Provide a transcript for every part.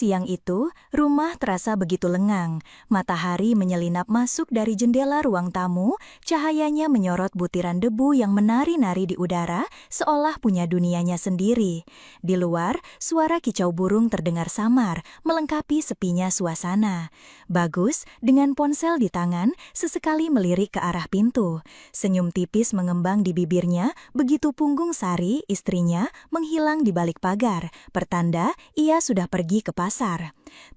Siang itu, rumah terasa begitu lengang. Matahari menyelinap masuk dari jendela ruang tamu, cahayanya menyorot butiran debu yang menari-nari di udara, seolah punya dunianya sendiri. Di luar, suara kicau burung terdengar samar, melengkapi sepinya suasana. Bagus, dengan ponsel di tangan, sesekali melirik ke arah pintu. Senyum tipis mengembang di bibirnya, begitu punggung Sari, istrinya, menghilang di balik pagar, pertanda ia sudah pergi ke pasar.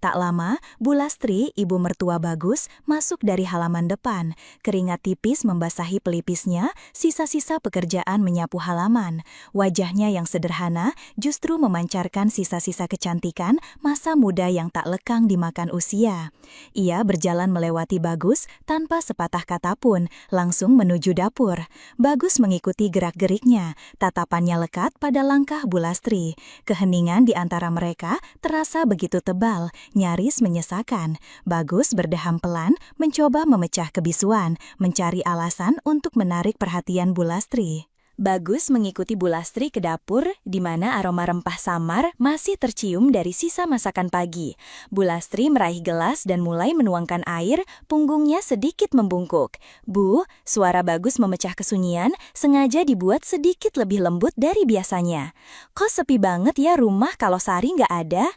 Tak lama, Bu Lastri, ibu mertua Bagus, masuk dari halaman depan. Keringat tipis membasahi pelipisnya, sisa-sisa pekerjaan menyapu halaman. Wajahnya yang sederhana justru memancarkan sisa-sisa kecantikan masa muda yang tak lekang dimakan usia. Ia berjalan melewati Bagus tanpa sepatah kata pun, langsung menuju dapur. Bagus mengikuti gerak-geriknya, tatapannya lekat pada langkah Bu Lastri. Keheningan di antara mereka terasa begitu tebal, nyaris menyesakan. Bagus berdeham pelan, mencoba memecah kebisuan, mencari alasan untuk menarik perhatian Bu Lastri. Bagus mengikuti Bu Lastri ke dapur, di mana aroma rempah samar masih tercium dari sisa masakan pagi. Bu Lastri meraih gelas dan mulai menuangkan air, punggungnya sedikit membungkuk. "Bu," suara Bagus memecah kesunyian, sengaja dibuat sedikit lebih lembut dari biasanya. "Kok sepi banget ya rumah kalau Sari nggak ada?"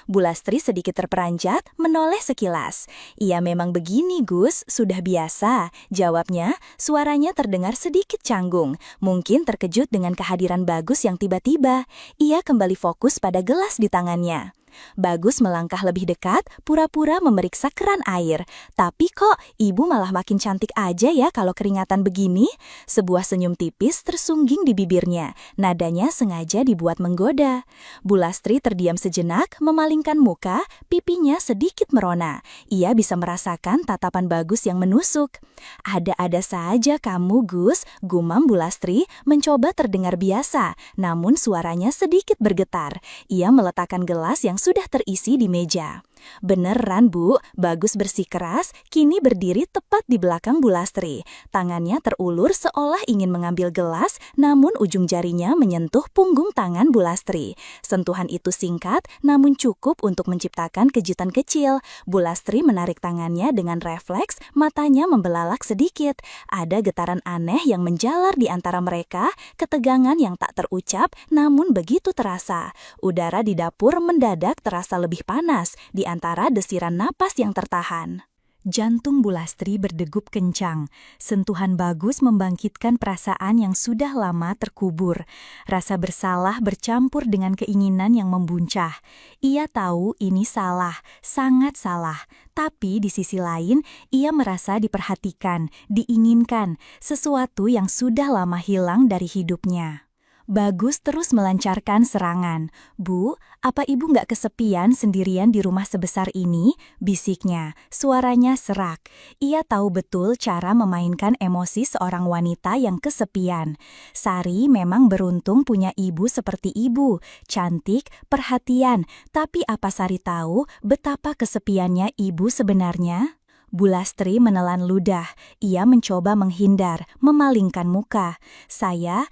Bu Lastri sedikit terperanjat, menoleh sekilas. "Iya memang begini Gus, sudah biasa," jawabnya. Suaranya terdengar sedikit canggung, mungkin terkejut dengan kehadiran Bagus yang tiba-tiba. Ia kembali fokus pada gelas di tangannya. Bagus melangkah lebih dekat, pura-pura memeriksa keran air. "Tapi kok ibu malah makin cantik aja ya kalau keringatan begini?" Sebuah senyum tipis tersungging di bibirnya, nadanya sengaja dibuat menggoda. Bu Lastri terdiam sejenak, memalingkan muka, pipinya sedikit merona. Ia bisa merasakan tatapan Bagus yang menusuk. "Ada-ada saja kamu Gus," gumam Bu Lastri, mencoba terdengar biasa, namun suaranya sedikit bergetar. Ia meletakkan gelas yang sudah terisi di meja. "Beneran Bu," Bagus bersikeras, kini berdiri tepat di belakang Bu Lastri. Tangannya terulur seolah ingin mengambil gelas, namun ujung jarinya menyentuh punggung tangan Bu Lastri. Sentuhan itu singkat, namun cukup untuk menciptakan kejutan kecil. Bu Lastri menarik tangannya dengan refleks, matanya membelalak sedikit. Ada getaran aneh yang menjalar di antara mereka, ketegangan yang tak terucap, namun begitu terasa. Udara di dapur mendadak terasa lebih panas, di antara desiran napas yang tertahan. Jantung Bu Lastri berdegup kencang. Sentuhan Bagus membangkitkan perasaan yang sudah lama terkubur. Rasa bersalah bercampur dengan keinginan yang membuncah. Ia tahu ini salah, sangat salah. Tapi di sisi lain, ia merasa diperhatikan, diinginkan, sesuatu yang sudah lama hilang dari hidupnya. Bagus terus melancarkan serangan. "Bu, apa ibu nggak kesepian sendirian di rumah sebesar ini?" bisiknya. Suaranya serak. Ia tahu betul cara memainkan emosi seorang wanita yang kesepian. Sari memang beruntung punya ibu seperti ibu. Cantik, perhatian. Tapi apa Sari tahu betapa kesepiannya ibu sebenarnya? Bu Lastri menelan ludah. Ia mencoba menghindar, memalingkan muka. Saya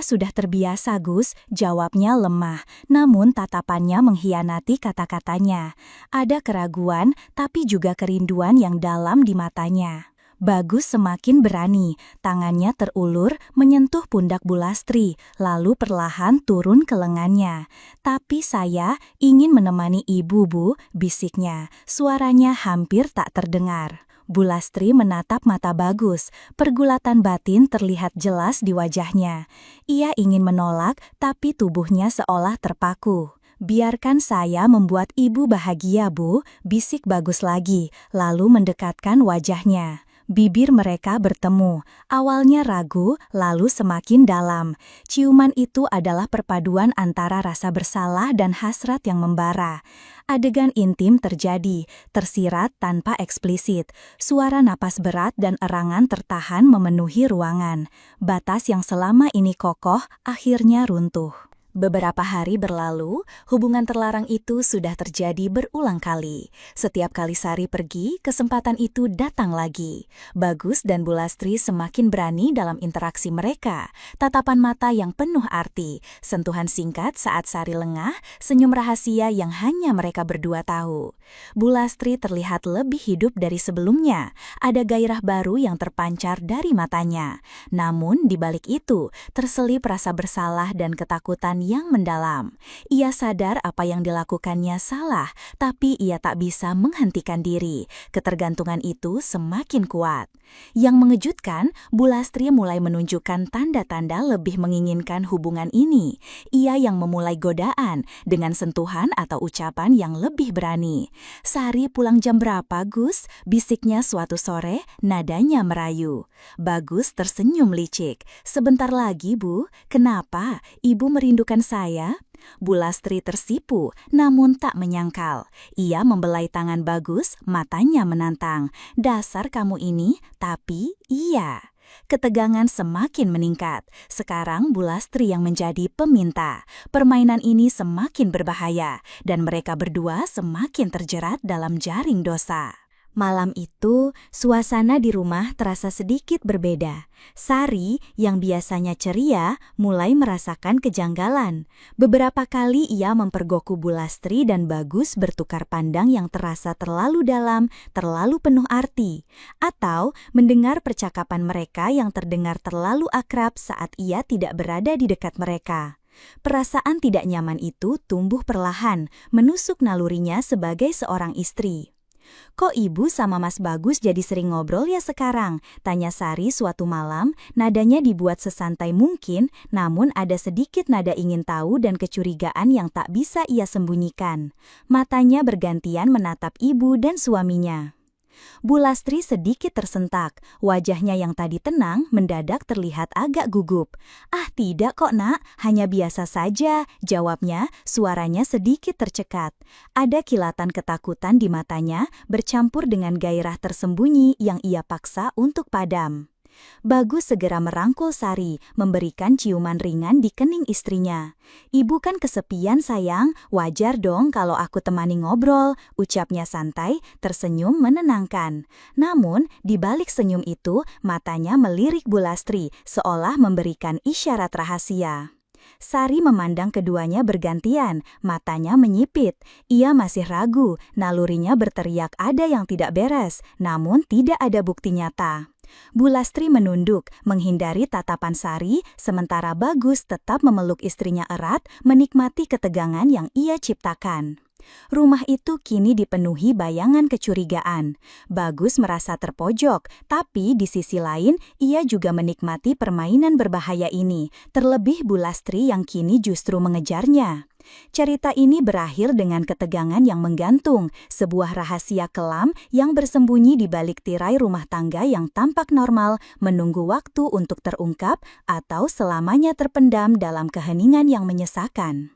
sudah terbiasa Gus," jawabnya lemah. Namun tatapannya mengkhianati kata-katanya. Ada keraguan, tapi juga kerinduan yang dalam di matanya. Bagus semakin berani, tangannya terulur menyentuh pundak Bu Lastri, lalu perlahan turun ke lengannya. "Tapi saya ingin menemani ibu Bu," bisiknya. Suaranya hampir tak terdengar. Bu Lastri menatap mata Bagus, pergulatan batin terlihat jelas di wajahnya. Ia ingin menolak, tapi tubuhnya seolah terpaku. "Biarkan saya membuat ibu bahagia Bu," bisik Bagus lagi, lalu mendekatkan wajahnya. Bibir mereka bertemu, awalnya ragu, lalu semakin dalam. Ciuman itu adalah perpaduan antara rasa bersalah dan hasrat yang membara. Adegan intim terjadi, tersirat tanpa eksplisit. Suara napas berat dan erangan tertahan memenuhi ruangan. Batas yang selama ini kokoh akhirnya runtuh. Beberapa hari berlalu, hubungan terlarang itu sudah terjadi berulang kali. Setiap kali Sari pergi, kesempatan itu datang lagi. Bagus dan Bulastri semakin berani dalam interaksi mereka. Tatapan mata yang penuh arti, sentuhan singkat saat Sari lengah, senyum rahasia yang hanya mereka berdua tahu. Bulastri terlihat lebih hidup dari sebelumnya. Ada gairah baru yang terpancar dari matanya. Namun di balik itu, terselip rasa bersalah dan ketakutan yang mendalam. Ia sadar apa yang dilakukannya salah, tapi ia tak bisa menghentikan diri. Ketergantungan itu semakin kuat. Yang mengejutkan, Bulastri mulai menunjukkan tanda-tanda lebih menginginkan hubungan ini. Ia yang memulai godaan dengan sentuhan atau ucapan yang lebih berani. "Sari pulang jam berapa, Gus?" bisiknya suatu sore, nadanya merayu. Bagus tersenyum licik. "Sebentar lagi, Bu. Kenapa? Ibu merindukan saya?" Bulastri tersipu, namun tak menyangkal. Ia membelai tangan Bagus, matanya menantang. "Dasar kamu ini, tapi iya." Ketegangan semakin meningkat. Sekarang Bulastri yang menjadi peminta. Permainan ini semakin berbahaya, dan mereka berdua semakin terjerat dalam jaring dosa. Malam itu, suasana di rumah terasa sedikit berbeda. Sari, yang biasanya ceria, mulai merasakan kejanggalan. Beberapa kali ia mempergoki Bulastri dan Bagus bertukar pandang yang terasa terlalu dalam, terlalu penuh arti. Atau mendengar percakapan mereka yang terdengar terlalu akrab saat ia tidak berada di dekat mereka. Perasaan tidak nyaman itu tumbuh perlahan, menusuk nalurinya sebagai seorang istri. "Kok ibu sama Mas Bagus jadi sering ngobrol ya sekarang?" tanya Sari suatu malam. Nadanya dibuat sesantai mungkin, namun ada sedikit nada ingin tahu dan kecurigaan yang tak bisa ia sembunyikan. Matanya bergantian menatap ibu dan suaminya. Bulastri sedikit tersentak. Wajahnya yang tadi tenang mendadak terlihat agak gugup. "Ah, tidak kok, Nak, hanya biasa saja," jawabnya, suaranya sedikit tercekat. Ada kilatan ketakutan di matanya, bercampur dengan gairah tersembunyi yang ia paksa untuk padam. Bagus segera merangkul Sari, memberikan ciuman ringan di kening istrinya. "Ibu kan kesepian sayang, wajar dong kalau aku temani ngobrol," ucapnya santai, tersenyum menenangkan. Namun, di balik senyum itu, matanya melirik Bulastri, seolah memberikan isyarat rahasia. Sari memandang keduanya bergantian, matanya menyipit. Ia masih ragu, nalurinya berteriak ada yang tidak beres, namun tidak ada bukti nyata. Bulastri menunduk, menghindari tatapan Sari, sementara Bagus tetap memeluk istrinya erat, menikmati ketegangan yang ia ciptakan. Rumah itu kini dipenuhi bayangan kecurigaan. Bagus merasa terpojok, tapi di sisi lain ia juga menikmati permainan berbahaya ini, terlebih Bulastri yang kini justru mengejarnya. Cerita ini berakhir dengan ketegangan yang menggantung, sebuah rahasia kelam yang bersembunyi di balik tirai rumah tangga yang tampak normal, menunggu waktu untuk terungkap atau selamanya terpendam dalam keheningan yang menyesakan.